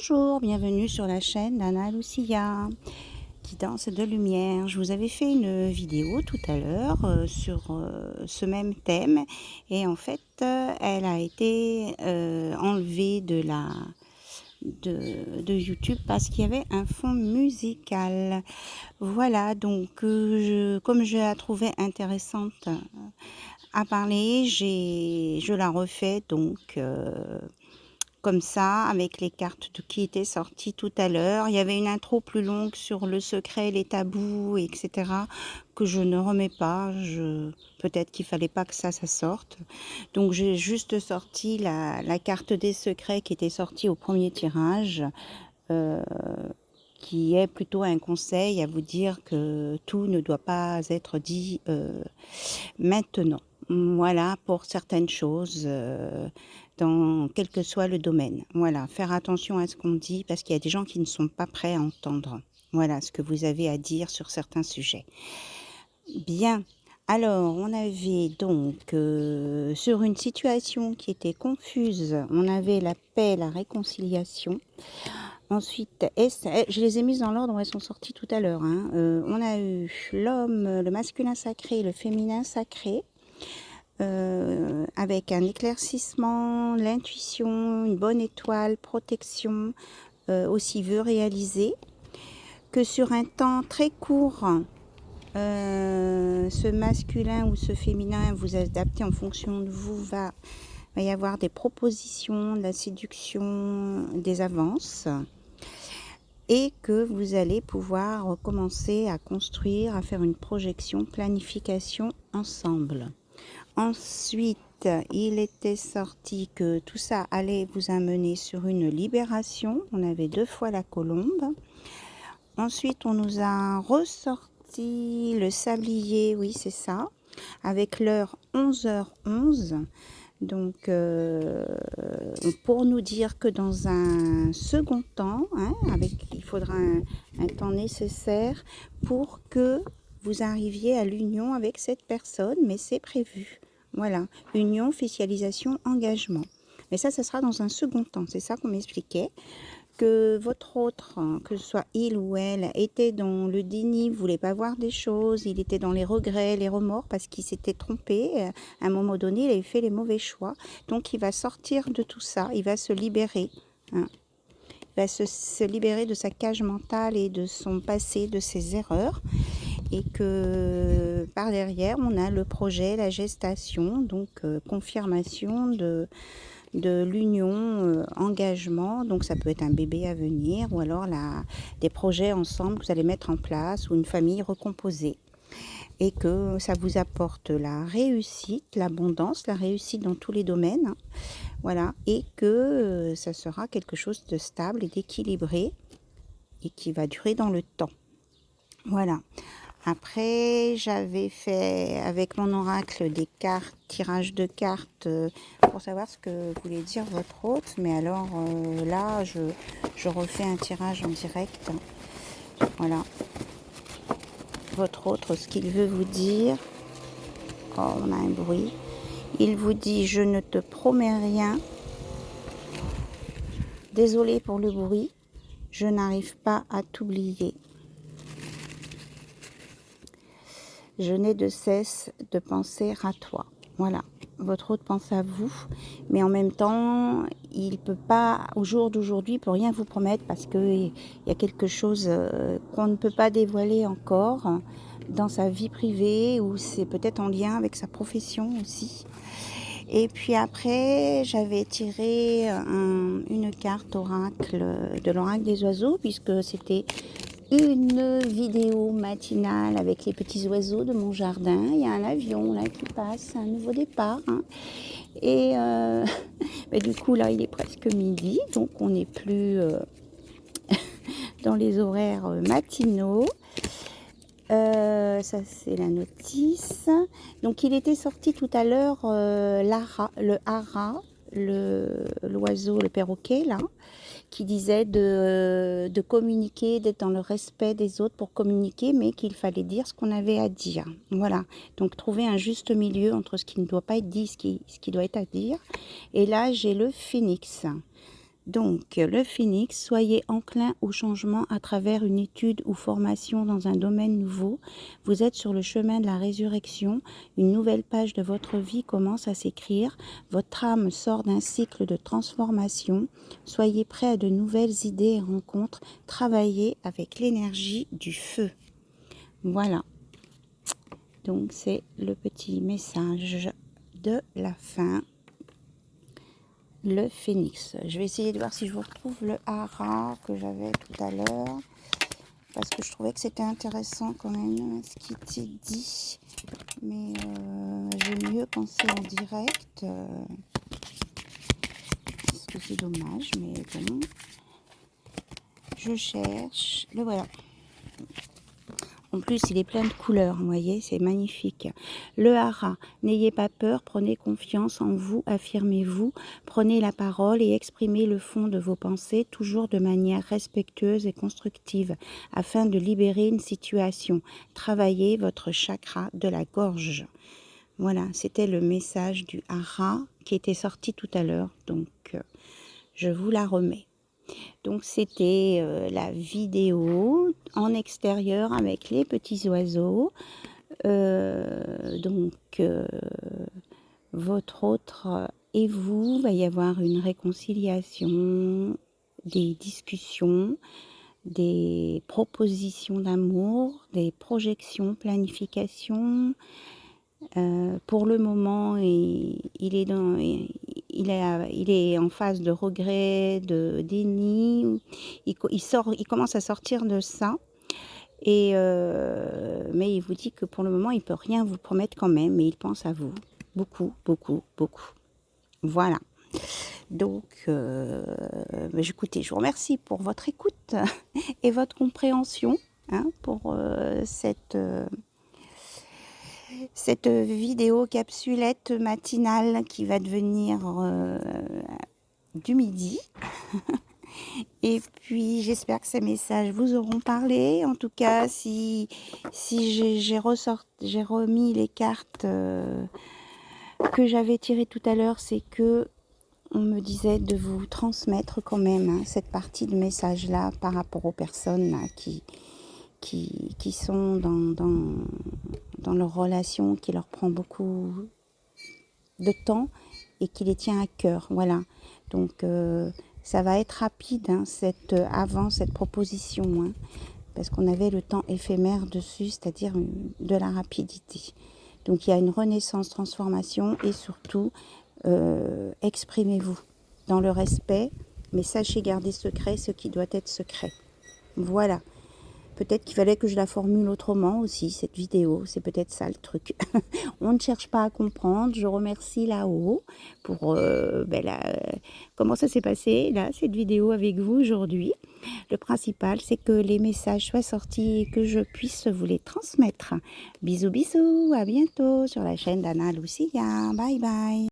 Bonjour, bienvenue sur la chaîne d'Anna Lucia, qui danse de lumière. Je vous avais fait une vidéo tout à l'heure sur ce même thème et en fait elle a été enlevée de YouTube parce qu'il y avait un fond musical. Voilà, donc comme je la trouvais intéressante à parler, je la refais donc comme ça, avec les cartes qui étaient sorties tout à l'heure. Il y avait une intro plus longue sur le secret, les tabous, etc. que je ne remets pas. Peut-être qu'il fallait pas que ça sorte. Donc j'ai juste sorti la carte des secrets qui était sortie au premier tirage. euh, qui est plutôt un conseil à vous dire que tout ne doit pas être dit maintenant. Voilà, pour certaines choses, dans quel que soit le domaine. Voilà, faire attention à ce qu'on dit parce qu'il y a des gens qui ne sont pas prêts à entendre. Voilà ce que vous avez à dire sur certains sujets. Bien. Alors, on avait donc, sur une situation qui était confuse, on avait la paix, la réconciliation. Ensuite, je les ai mises dans l'ordre où elles sont sorties tout à l'heure. Hein. On a eu l'homme, le masculin sacré, le féminin sacré. Avec un éclaircissement, l'intuition, une bonne étoile, protection, aussi veut réaliser, que sur un temps très court, ce masculin ou ce féminin, vous adaptez en fonction de vous, va y avoir des propositions, de la séduction, des avances, et que vous allez pouvoir commencer à construire, à faire une projection, planification ensemble. Ensuite, il était sorti que tout ça allait vous amener sur une libération. On avait 2 fois la colombe. Ensuite, on nous a ressorti le sablier, oui c'est ça, avec l'heure 11h11. Donc, pour nous dire que dans un second temps, hein, il faudra un temps nécessaire pour que vous arriviez à l'union avec cette personne, mais c'est prévu. Voilà, union, officialisation, engagement. Mais ça sera dans un second temps, c'est ça qu'on m'expliquait. Que votre autre, que ce soit il ou elle, était dans le déni, ne voulait pas voir des choses, il était dans les regrets, les remords parce qu'il s'était trompé. À un moment donné, il avait fait les mauvais choix. Donc il va sortir de tout ça, il va se libérer. Hein. Il va se libérer de sa cage mentale et de son passé, de ses erreurs. Et que par derrière, on a le projet, la gestation, donc confirmation de l'union, engagement, donc ça peut être un bébé à venir ou alors des projets ensemble que vous allez mettre en place ou une famille recomposée et que ça vous apporte la réussite, l'abondance, la réussite dans tous les domaines, hein, voilà, et que ça sera quelque chose de stable et d'équilibré et qui va durer dans le temps. Voilà. Après, j'avais fait avec mon oracle des cartes, tirage de cartes pour savoir ce que voulait dire votre hôte. Mais alors là, je refais un tirage en direct. Voilà. Votre hôte, ce qu'il veut vous dire. Oh, on a un bruit. Il vous dit, je ne te promets rien. Désolé pour le bruit. Je n'arrive pas à t'oublier. Je n'ai de cesse de penser à toi. Voilà, votre hôte pense à vous, mais en même temps, il peut pas, au jour d'aujourd'hui, il peut rien vous promettre parce qu'il y a quelque chose qu'on ne peut pas dévoiler encore dans sa vie privée ou c'est peut-être en lien avec sa profession aussi. Et puis après, j'avais tiré une carte oracle de l'oracle des oiseaux puisque c'était une vidéo matinale avec les petits oiseaux de mon jardin. Il y a un avion là qui passe, un nouveau départ. Hein. Et mais du coup là, il est presque midi, donc on n'est plus dans les horaires matinaux. Ça c'est la notice. Donc il était sorti tout à l'heure le hara, l'oiseau, le perroquet là, qui disait de communiquer, d'être dans le respect des autres pour communiquer, mais qu'il fallait dire ce qu'on avait à dire. Voilà, donc trouver un juste milieu entre ce qui ne doit pas être dit, ce qui doit être à dire. Et là, j'ai le phénix. Donc, le phénix, soyez enclin au changement à travers une étude ou formation dans un domaine nouveau. Vous êtes sur le chemin de la résurrection. Une nouvelle page de votre vie commence à s'écrire. Votre âme sort d'un cycle de transformation. Soyez prêt à de nouvelles idées et rencontres. Travaillez avec l'énergie du feu. Voilà. Donc, c'est le petit message de la fin. Le phénix. Je vais essayer de voir si je vous retrouve le hara que j'avais tout à l'heure. Parce que je trouvais que c'était intéressant quand même ce qui était dit. Mais j'aime mieux quand c'est en direct. Parce que c'est dommage, mais bon. Je cherche. Le voilà. En plus, il est plein de couleurs, vous voyez, c'est magnifique. Le hara, n'ayez pas peur, prenez confiance en vous, affirmez-vous, prenez la parole et exprimez le fond de vos pensées, toujours de manière respectueuse et constructive, afin de libérer une situation. Travaillez votre chakra de la gorge. Voilà, c'était le message du hara qui était sorti tout à l'heure, donc je vous la remets. Donc c'était la vidéo en extérieur avec les petits oiseaux. Votre autre et vous, va y avoir une réconciliation, des discussions, des propositions d'amour, des projections, planifications. Pour le moment, il est en phase de regret, de déni. Il commence à sortir de ça. Mais il vous dit que pour le moment, il ne peut rien vous promettre quand même. Mais il pense à vous. Beaucoup, beaucoup, beaucoup. Voilà. Donc, écoutez, je vous remercie pour votre écoute et votre compréhension pour cette vidéo capsulette matinale qui va devenir du midi. Et puis j'espère que ces messages vous auront parlé. En tout cas, si j'ai remis les cartes que j'avais tirées tout à l'heure, c'est que on me disait de vous transmettre quand même cette partie de message là par rapport aux personnes là, qui sont dans leur relation, qui leur prend beaucoup de temps et qui les tient à cœur. Voilà. Donc ça va être rapide avant cette proposition, parce qu'on avait le temps éphémère dessus, c'est-à-dire de la rapidité. Donc il y a une renaissance, transformation et surtout exprimez-vous dans le respect, mais sachez garder secret ce qui doit être secret. Voilà. Peut-être qu'il fallait que je la formule autrement aussi, cette vidéo. C'est peut-être ça le truc. On ne cherche pas à comprendre. Je remercie là-haut pour comment ça s'est passé, là, cette vidéo avec vous aujourd'hui. Le principal, c'est que les messages soient sortis et que je puisse vous les transmettre. Bisous, bisous. À bientôt sur la chaîne d'Anna Lucia. Bye, bye.